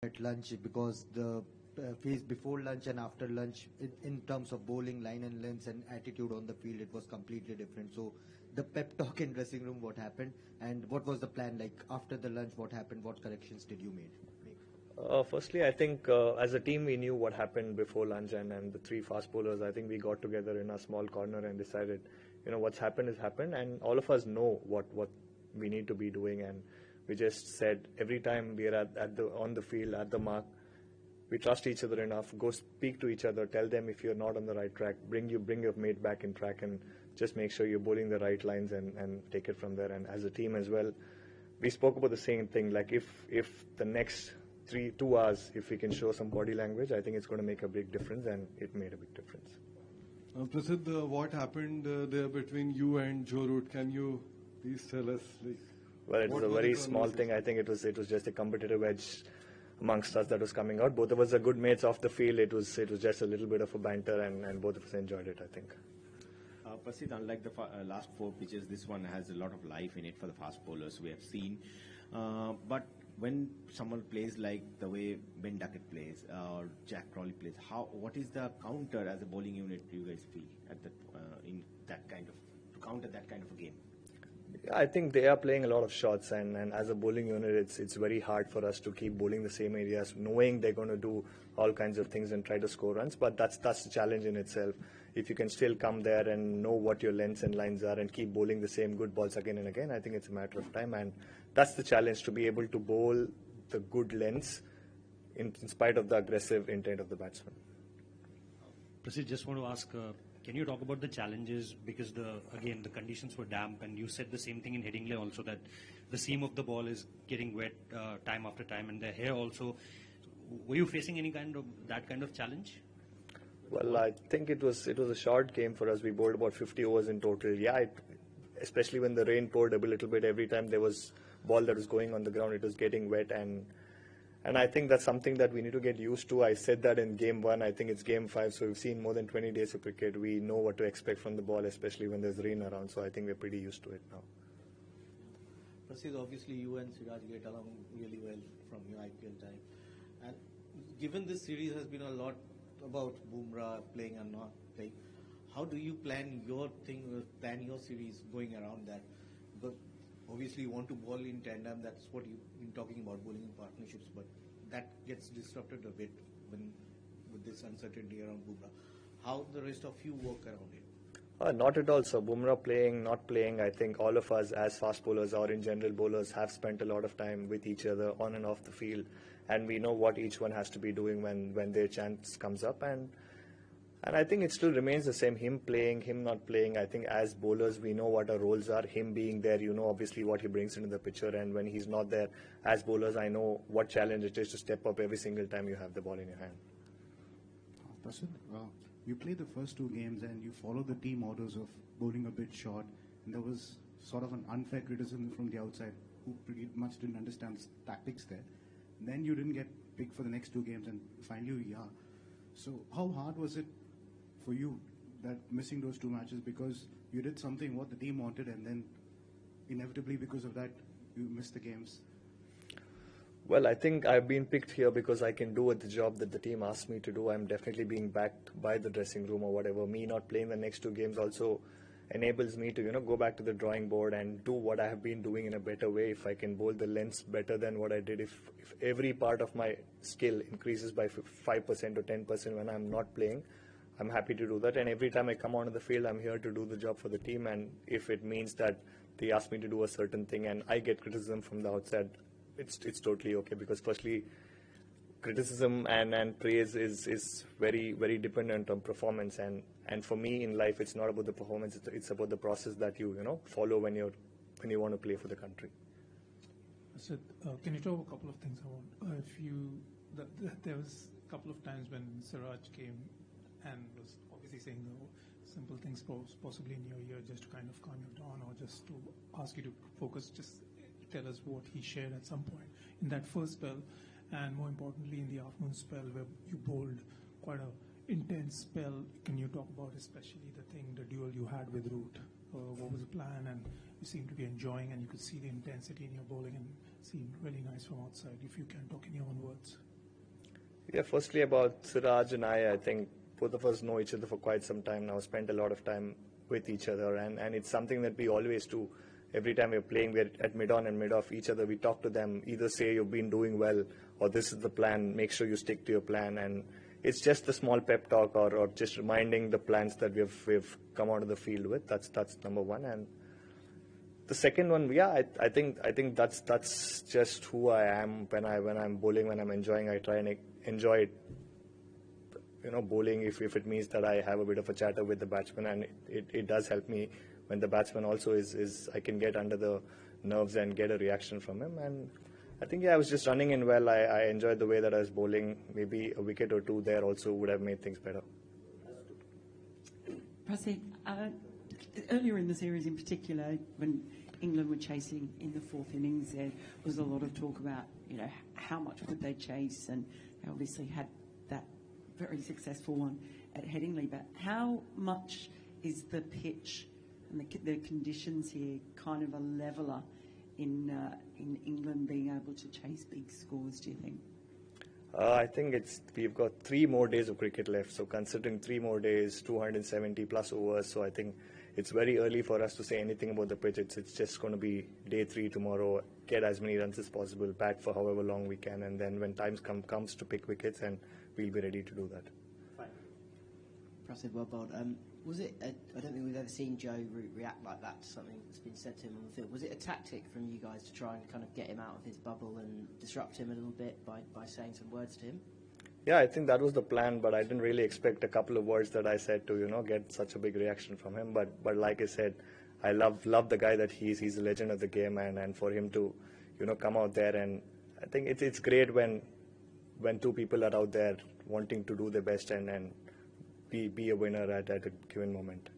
at lunch because the phase before lunch and after lunch in terms of bowling, line and lengths and attitude on the field, it was completely different. So the pep talk in dressing room, what happened, and what was the plan like after the lunch? What happened? What corrections did you make? Firstly, I think as a team we knew what happened before lunch, and the three fast bowlers, I think we got together in a small corner and decided, what's happened has happened, and all of us know what we need to be doing, and we just said every time we are on the field at the mark, we trust each other enough. Go speak to each other. Tell them if you're not on the right track. Bring your mate back in track, and just make sure you're bowling the right lines and take it from there. And as a team as well, we spoke about the same thing. Like if the next 2 hours, if we can show some body language, I think it's going to make a big difference, and it made a big difference. Prasidh, what happened there between you and Joe Root? Can you please tell us? Well, it was a very small thing. I think it was just a competitive edge amongst us that was coming out. Both of us are good mates off the field. It was just a little bit of a banter, and both of us enjoyed it, I think. Prasidh, unlike the last 4 pitches, this one has a lot of life in it for the fast bowlers we have seen. But when someone plays like the way Ben Duckett plays or Jack Crawley plays, what is the counter as a bowling unit you guys feel at that in that kind of to counter that kind of a game? I think they are playing a lot of shots, and as a bowling unit, it's very hard for us to keep bowling the same areas, knowing they're going to do all kinds of things and try to score runs. But that's the challenge in itself. If you can still come there and know what your lengths and lines are and keep bowling the same good balls again and again, I think it's a matter of time, and that's the challenge, to be able to bowl the good lengths in spite of the aggressive intent of the batsman. Prasidh, just want to ask. Can you talk about the challenges, because the conditions were damp, and you said the same thing in Headingley also, that the seam of the ball is getting wet time after time, and the hair also. Were you facing any kind of challenge? Well, I think it was a short game for us. We bowled about 50 overs in total. Yeah, especially when the rain poured a little bit, every time there was ball that was going on the ground, it was getting wet, and I think that's something that we need to get used to. I said that in game 1. I think it's game 5, so we've seen more than 20 days of cricket. We know what to expect from the ball, especially when there's rain around, so I think we're pretty used to it now. Prasidh, obviously you and Siraj get along really well from your IPL time, and given this series has been a lot about Bumrah playing and not playing, how do you plan your series going around that? Because obviously you want to bowl in tandem, that's what you've been talking about, bowling in partnerships, but that gets disrupted a bit with this uncertainty around Bumrah. How the rest of you work around it? Not at all. So Bumrah playing, not playing, I think all of us as fast bowlers or in general bowlers have spent a lot of time with each other on and off the field, and we know what each one has to be doing when their chance comes up, and I think it still remains the same. Him playing, him not playing. I think as bowlers, we know what our roles are. Him being there, obviously what he brings into the picture. And when he's not there, as bowlers, I know what challenge it is to step up every single time you have the ball in your hand. Prasidh, you played the first 2 games and you followed the team orders of bowling a bit short. And there was sort of an unfair criticism from the outside, who pretty much didn't understand the tactics there. And then you didn't get picked for the next 2 games, and finally you are. So how hard was it for you that missing those 2 matches, because you did something what the team wanted, and then inevitably because of that you missed the games? Well, I think I've been picked here because I can do the job that the team asked me to do. I'm definitely being backed by the dressing room or whatever. Me not playing the next 2 games also enables me to go back to the drawing board and do what I have been doing in a better way. If I can bowl the lengths better than what I did, if every part of my skill increases by 5% or 10% when I'm not playing, I'm happy to do that. And every time I come onto the field, I'm here to do the job for the team. And if it means that they ask me to do a certain thing and I get criticism from the outside, it's totally okay, because firstly, criticism and praise is very, very dependent on performance. And for me in life, it's not about the performance, it's about the process that you follow when you want to play for the country. So, can you talk a couple of things? There was a couple of times when Siraj came and was obviously saying simple things possibly in your ear, just to kind of calm you down, or just to ask you to focus. Just tell us what he shared at some point in that first spell, and more importantly in the afternoon spell where you bowled quite a intense spell. Can you talk about especially the duel you had with Root? What was the plan? And you seem to be enjoying, and you could see the intensity in your bowling and seemed really nice from outside. If you can talk in your own words. Yeah, firstly about Siraj and I think both of us know each other for quite some time now, spent a lot of time with each other, and it's something that we always do. Every time we're playing, we're at mid-on and mid-off each other. We talk to them, either say you've been doing well or this is the plan, make sure you stick to your plan. And it's just a small pep talk or just reminding the plans that we've come out of the field with. That's number one. And the second one, yeah, I think that's just who I am when I'm bowling, when I'm enjoying. I try and enjoy it, bowling if it means that I have a bit of a chatter with the batsman, and it does help me when the batsman also is I can get under the nerves and get a reaction from him. And I think, yeah, I was just running in well. I enjoyed the way that I was bowling. Maybe a wicket or two there also would have made things better. Prasidh, earlier in the series in particular, when England were chasing in the fourth innings, there was a lot of talk about, how much would they chase, and they obviously had that very successful one at Headingley. But how much is the pitch and the conditions here kind of a leveller in England being able to chase big scores, do you think? I think we've got 3 more days of cricket left. So considering 3 more days, 270 plus overs, so I think it's very early for us to say anything about the pitch. It's just going to be day 3 tomorrow, get as many runs as possible, bat for however long we can, and then when time comes to pick wickets, and we'll be ready to do that. Prasidh, well bowled. Was it? I don't think we've ever seen Joe react like that to something that's been said to him on the field. Was it a tactic from you guys to try and kind of get him out of his bubble and disrupt him a little bit by saying some words to him? Yeah, I think that was the plan, but I didn't really expect a couple of words that I said to, get such a big reaction from him. But like I said, I love the guy that he is. He's a legend of the game, and for him to, come out there, and I think it's great when 2 people are out there wanting to do their best and be a winner at a given moment.